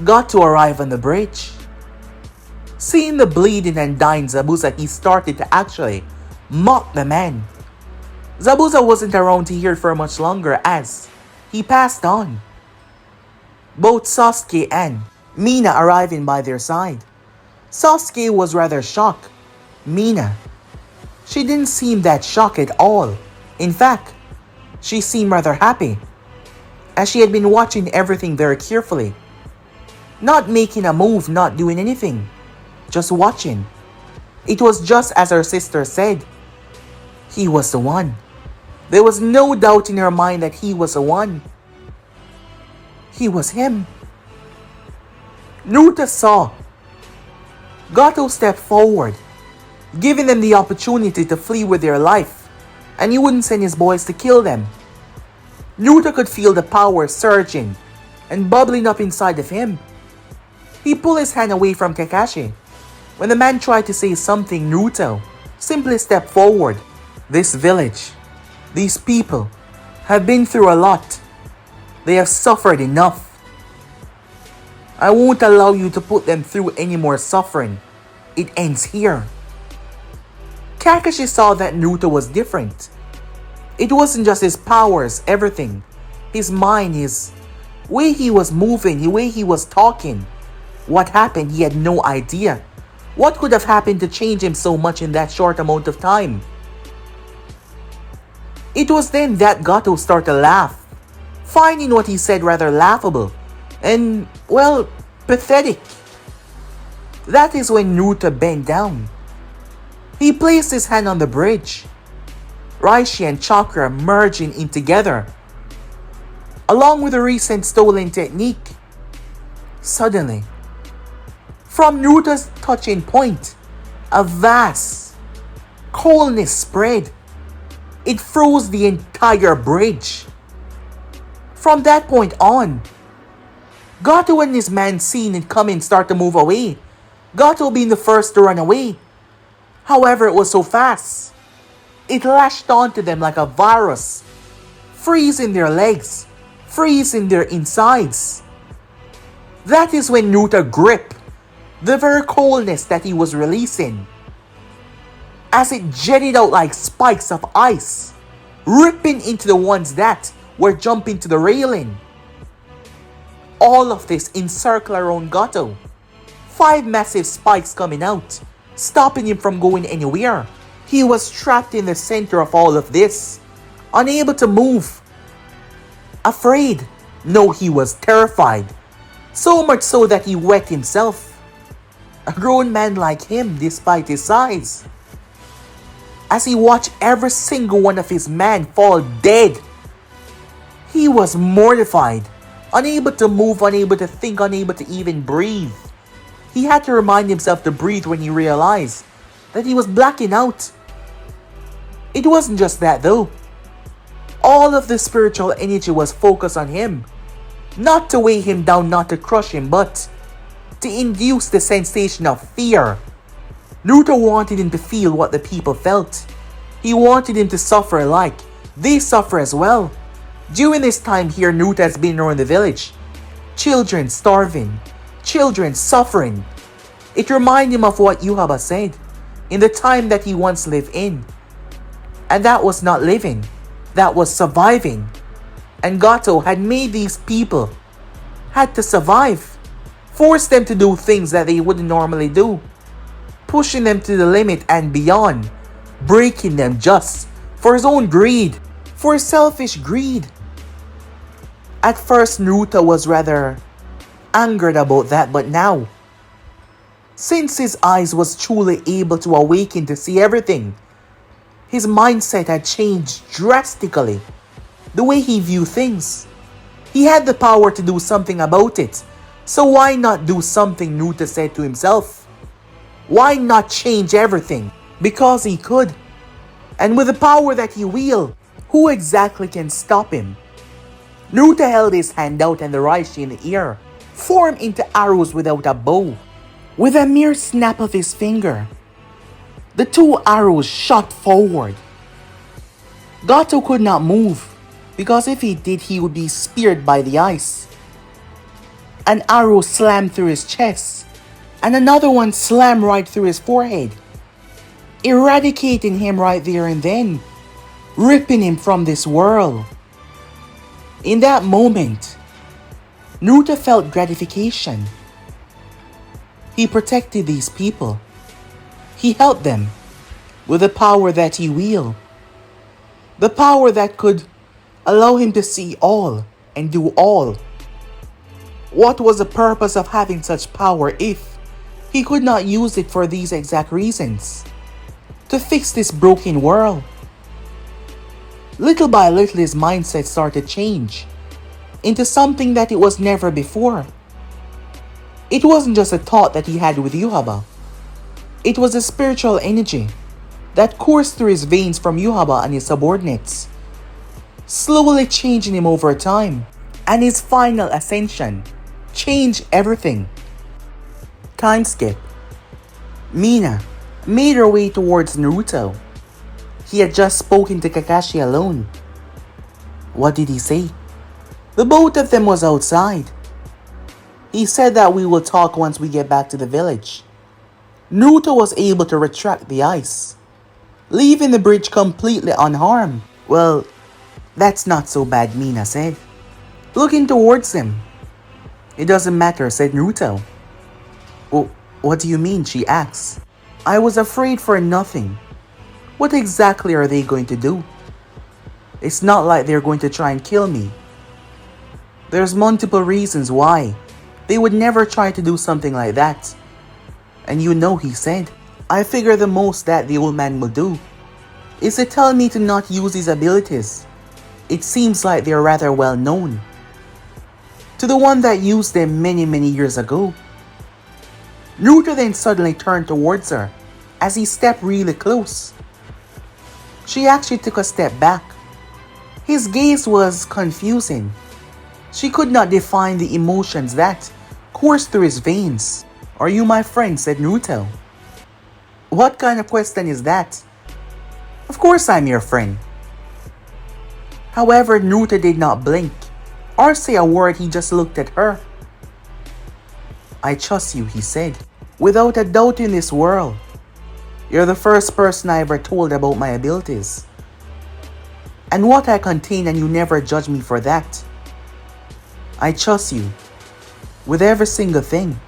Gato arrived on the bridge. Seeing the bleeding and dying Zabuza, he started to actually mock the man. Zabuza wasn't around to hear for much longer as he passed on. Both Sasuke and Mina arriving by their side. Sasuke was rather shocked. Mina, she didn't seem that shocked at all. In fact, she seemed rather happy, as she had been watching everything very carefully. Not making a move, not doing anything. Just watching. It was just as her sister said. He was the one. There was no doubt in her mind that he was the one. He was him. Naruto saw Gato step forward, giving them the opportunity to flee with their life, and he wouldn't send his boys to kill them. Naruto could feel the power surging and bubbling up inside of him. He pulled his hand away from Kakashi. When the man tried to say something, Naruto simply stepped forward. This village, these people, have been through a lot. They have suffered enough. I won't allow you to put them through any more suffering. It ends here. Kakashi saw that Naruto was different. It wasn't just his powers, everything. His mind, his way he was moving, the way he was talking. What happened, he had no idea. What could have happened to change him so much in that short amount of time? It was then that Gato started to laugh, finding what he said rather laughable and, well, pathetic. That is when Naruto bent down. He placed his hand on the bridge, Raishi and Chakra merging in together, along with a recent stolen technique. Suddenly, from Naruto's touching point, a vast coldness spread. It froze the entire bridge. From that point on, Gato and his man seen it coming start to move away, Gato being the first to run away. However, it was so fast. It lashed onto them like a virus, freezing their legs, freezing their insides. That is when Naruto gripped the very coldness that he was releasing, as it jetted out like spikes of ice, ripping into the ones that were jumping to the railing. All of this in circle around Gato. 5 massive spikes coming out, stopping him from going anywhere. He was trapped in the center of all of this, unable to move. Afraid. No, he was terrified. So much so that he wet himself. A grown man like him, despite his size. As he watched every single one of his men fall dead, he was mortified, unable to move, unable to think, unable to even breathe. He had to remind himself to breathe when he realized that he was blacking out. It wasn't just that though. All of the spiritual energy was focused on him. Not to weigh him down, not to crush him, but to induce the sensation of fear. Naruto wanted him to feel what the people felt. He wanted him to suffer like they suffer as well. During this time here, Naruto has been around the village. Children starving. Children suffering. It reminded him of what Yhwach said in the time that he once lived in. And that was not living. That was surviving. And Gato had made these people had to survive. Forced them to do things that they wouldn't normally do. Pushing them to the limit and beyond. Breaking them just for his own greed. For selfish greed. At first, Naruto was rather angered about that, but now, since his eyes was truly able to awaken to see everything, his mindset had changed drastically. The way he viewed things. He had the power to do something about it. So why not do something, Naruto said to himself. Why not change everything? Because he could. And with the power that he wields, who exactly can stop him? Naruto held his hand out and the Raishi in the air formed into arrows without a bow. With a mere snap of his finger, the 2 arrows shot forward. Gato could not move, because if he did, he would be speared by the ice. An arrow slammed through his chest, and another one slammed right through his forehead, eradicating him right there and then, ripping him from this world. In that moment, Naruto felt gratification. He protected these people. He helped them with the power that he wielded. The power that could allow him to see all and do all. What was the purpose of having such power if he could not use it for these exact reasons? To fix this broken world. Little by little his mindset started to change into something that it was never before. It wasn't just a thought that he had with Yhwach. It was a spiritual energy that coursed through his veins from Yhwach and his subordinates, slowly changing him over time, and his final ascension changed everything. Time skip. Mina made her way towards Naruto. He had just spoken to Kakashi alone. What did he say? The both of them was outside. He said that we will talk once we get back to the village. Naruto was able to retract the ice, leaving the bridge completely unharmed. Well, that's not so bad, Mina said, looking towards him. It doesn't matter, said Naruto. Oh, what do you mean, she asked. I was afraid for nothing. What exactly are they going to do? It's not like they're going to try and kill me. There's multiple reasons why. They would never try to do something like that. And you know, he said, I figure the most that the old man will do is to tell me to not use his abilities. It seems like they're rather well known to the one that used them many years ago. Naruto then suddenly turned towards her as he stepped really close. She actually took a step back. His gaze was confusing. She could not define the emotions that coursed through his veins. Are you my friend? Said Naruto. What kind of question is that? Of course I'm your friend. However, Naruto did not blink or say a word. He just looked at her. I trust you, he said, without a doubt in this world. You're the first person I ever told about my abilities and what I contain, and you never judge me for that. I trust you with every single thing.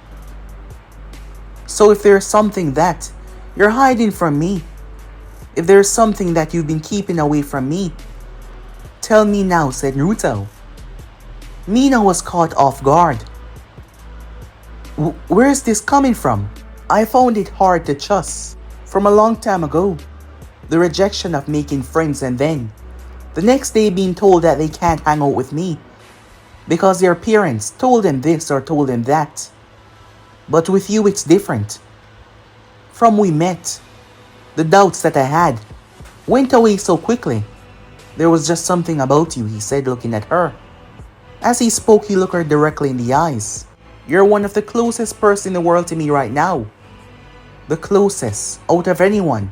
So if there's something that you're hiding from me, if there's something that you've been keeping away from me, tell me now, said Naruto. Mina was caught off guard. Where is this coming from? I found it hard to trust from a long time ago. The rejection of making friends, and then the next day being told that they can't hang out with me because their parents told them this or told them that. But with you it's different. From we met, the doubts that I had went away so quickly. There was just something about you, he said, looking at her. As he spoke, he looked her directly in the eyes. You're one of the closest person in the world to me right now. The closest out of anyone.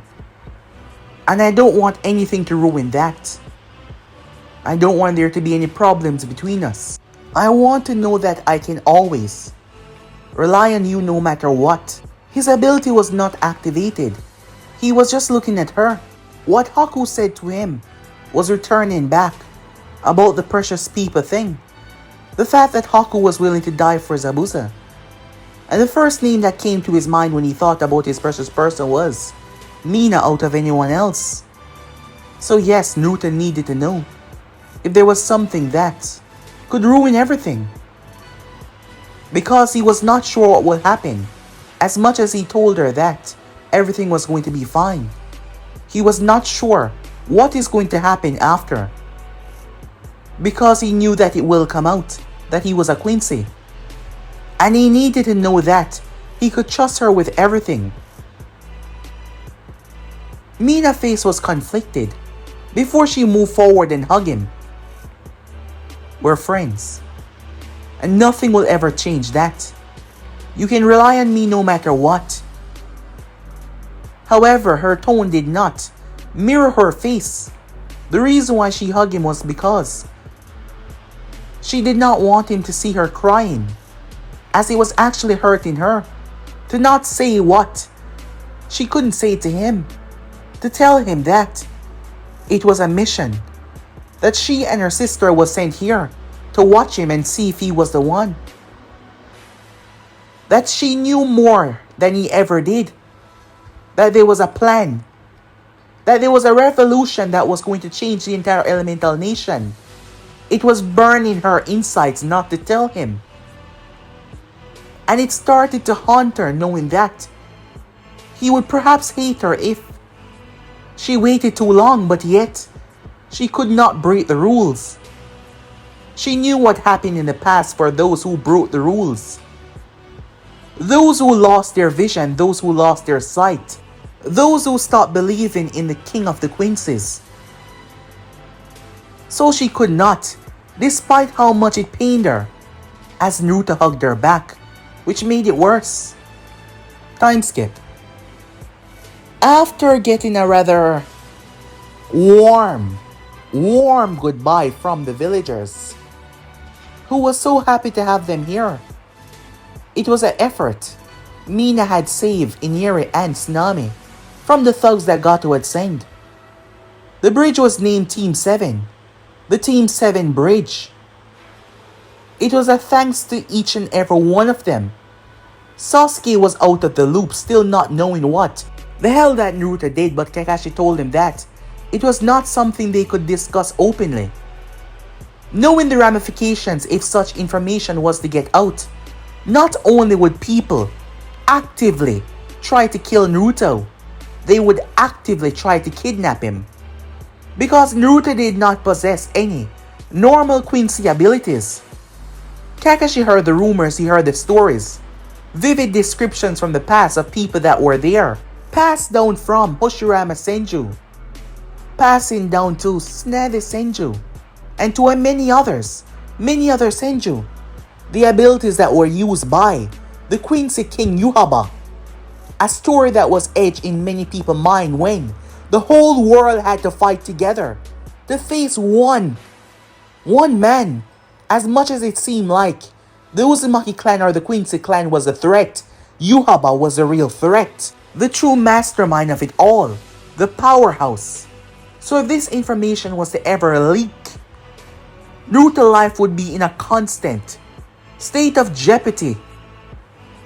And I don't want anything to ruin that. I don't want there to be any problems between us. I want to know that I can always rely on you no matter what. His ability was not activated. He was just looking at her. What Haku said to him was returning back about the precious people thing. The fact that Haku was willing to die for Zabuza. And the first name that came to his mind when he thought about his precious person was Mina out of anyone else. So yes, Naruto needed to know if there was something that could ruin everything. Because he was not sure what would happen. As much as he told her that everything was going to be fine, he was not sure what is going to happen after. Because he knew that it will come out that he was a Quincy. And he needed to know that he could trust her with everything. Mina's face was conflicted before she moved forward and hugged him. We're friends. And nothing will ever change that. You can rely on me no matter what. However, her tone did not mirror her face. The reason why she hugged him was because she did not want him to see her crying, as it was actually hurting her. To not say what she couldn't say to him. To tell him that it was a mission. That she and her sister was sent here to watch him and see if he was the one. That she knew more than he ever did. That there was a plan. That there was a revolution that was going to change the entire elemental nation. It was burning her insides not to tell him. And it started to haunt her knowing that he would perhaps hate her if she waited too long, but yet she could not break the rules. She knew what happened in the past for those who broke the rules. Those who lost their vision, those who lost their sight, those who stopped believing in the king of the Quincies. So she could not, despite how much it pained her, as Naruto hugged her back, which made it worse. Time skip. After getting a rather warm goodbye from the villagers, who was so happy to have them here. It was an effort Mina had saved Iniri and Tsunami from the thugs that Gato had sent. The bridge was named Team 7, the Team 7 bridge. It was a thanks to each and every one of them. Sasuke was out of the loop, still not knowing what the hell that Naruto did, but Kakashi told him that It was not something they could discuss openly. Knowing the ramifications if such information was to get out, not only would people actively try to kill Naruto, they would actively try to kidnap him. Because Naruto did not possess any normal Quincy abilities. Kakashi heard the rumors, he heard the stories, vivid descriptions from the past of people that were there, passed down from Hoshirama Senju, passing down to Tsunade Senju, and to many other Senju. The abilities that were used by the Quincy King Yhwach. A story that was etched in many people's mind when the whole world had to fight together to face one man. As much as it seemed like the Uzumaki clan or the Quincy clan was a threat, Yhwach was a real threat. The true mastermind of it all. The powerhouse. So if this information was to ever leak, Naruto's life would be in a constant state of jeopardy.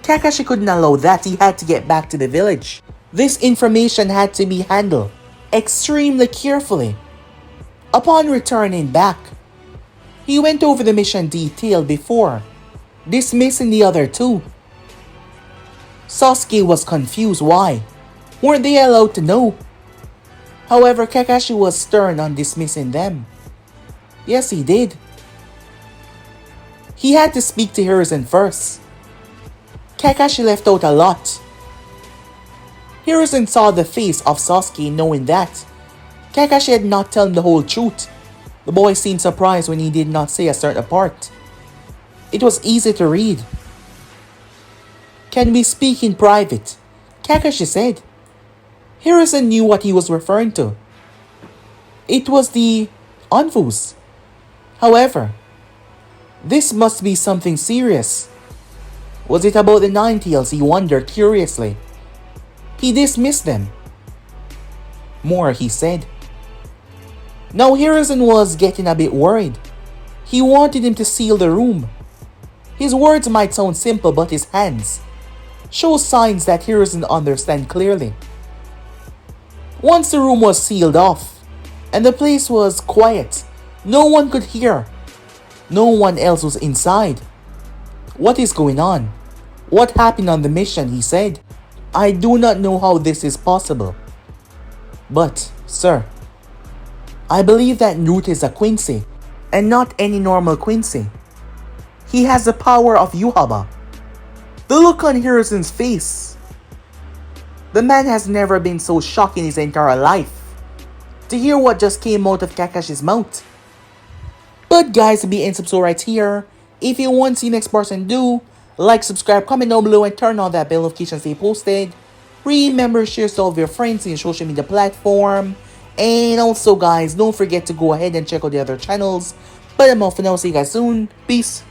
Kakashi couldn't allow that, he had to get back to the village. This information had to be handled extremely carefully. Upon returning back, he went over the mission detail before dismissing the other two. Sasuke was confused why weren't they allowed to know? However, Kakashi was stern on dismissing them. Yes, he did. He had to speak to Hiruzen first. Kakashi left out a lot. Hiruzen saw the face of Sasuke knowing that Kakashi had not told him the whole truth. The boy seemed surprised when he did not say a certain part. It was easy to read. Can we speak in private? Kakashi said. Hiruzen knew what he was referring to. It was the Anvus. However, this must be something serious. Was it about the Nine Tails? He wondered curiously. He dismissed them. More, he said. Now Hiruzen was getting a bit worried. He wanted him to seal the room. His words might sound simple, but his hands show signs that Hiruzen understand clearly. Once the room was sealed off, and the place was quiet, no one could hear. No one else was inside. What is going on? What happened on the mission? He said. I do not know how this is possible. But, sir, I believe that Naruto is a Quincy, and not any normal Quincy. He has the power of Yhwach. The look on Hiruzen's face. The man has never been so shocked in his entire life. To hear what just came out of Kakashi's mouth. But guys, be in subscribe right here. If you want to see next person do, like, subscribe, comment down below, and turn on that bell notification to stay posted. Remember, share to all of your friends in your social media platform. And also guys, don't forget to go ahead and check out the other channels. But I'm off for now, see you guys soon. Peace.